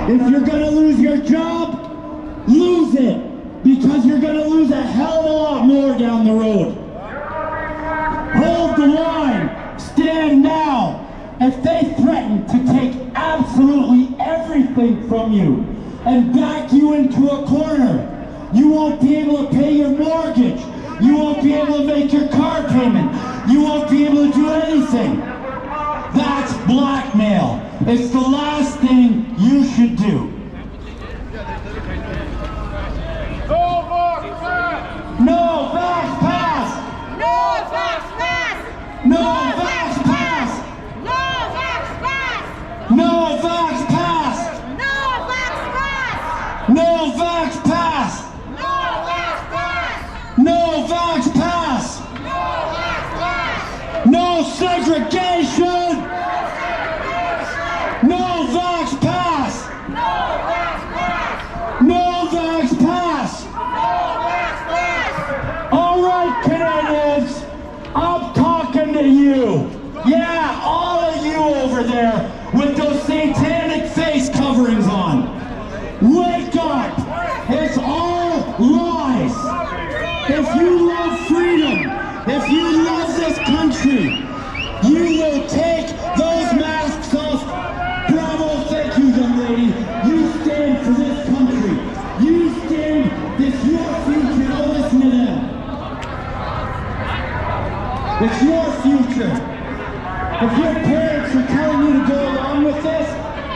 If you're gonna lose your job, lose it, because you're gonna lose a hell of a lot more down the road. Hold the line, stand now. If they threaten to take absolutely everything from you and back you into a corner, you won't be able to pay your mortgage. You won't be able to make your car payment. You won't be able to do anything. That's blackmail. It's the last thing you should do. No vax pass! No vax pass! No vax pass! No vax pass! No vax pass! No vax pass! No vax pass! No vax pass! No segregation! No vax pass! No vax pass! No vax pass! No vax pass! All right, Canadians, I'm talking to you. Yeah, all of you over there with those satanic face coverings on. Wake up! It's all lies. If you love freedom, if you love this country, you will take those masks off. Bravo, thank you, young lady. You stand for this country. You stand, this your future. Don't listen to them. It's your future. If your parents are telling you to go along with this,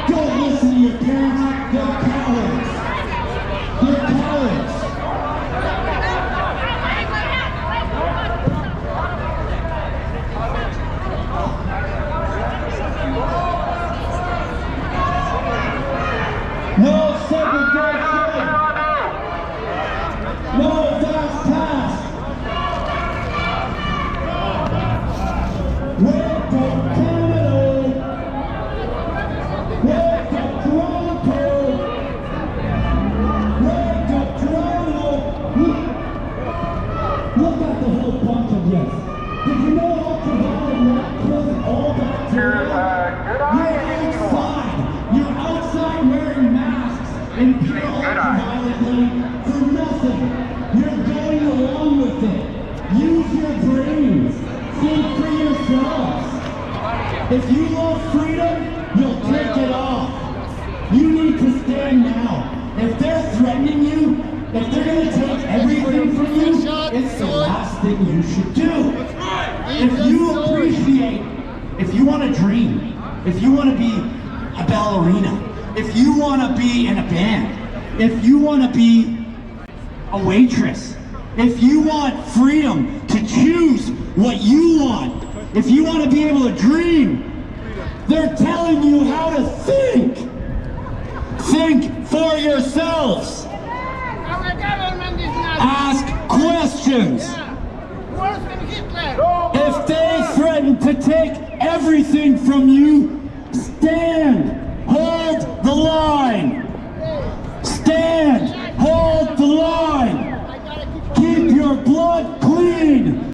don't listen to your parents. They're cowards. They're cowards. No segregation. No vax pass. Wake up Canada. Wake up Toronto. Wake up Toronto. Look at the whole bunch of yes. Did you know ultraviolet light kills all bacteria? You're outside wearing masks and pure ultraviolet light for nothing. You're going along with it. Use your brains. Think for yourselves. If you love freedom, you'll take it off. You need to stand now. If they're threatening you, if they're going to take everything from you, it's the last thing you should do. If you appreciate, if you want to dream, if you want to be a ballerina, if you want to be in a band, if you want to be a waitress, if you want freedom to choose what you want, if you want to be able to dream, they're telling you how to think. Think for yourselves. Our government is not Ask questions. worse than Hitler. If they threaten to take everything from you,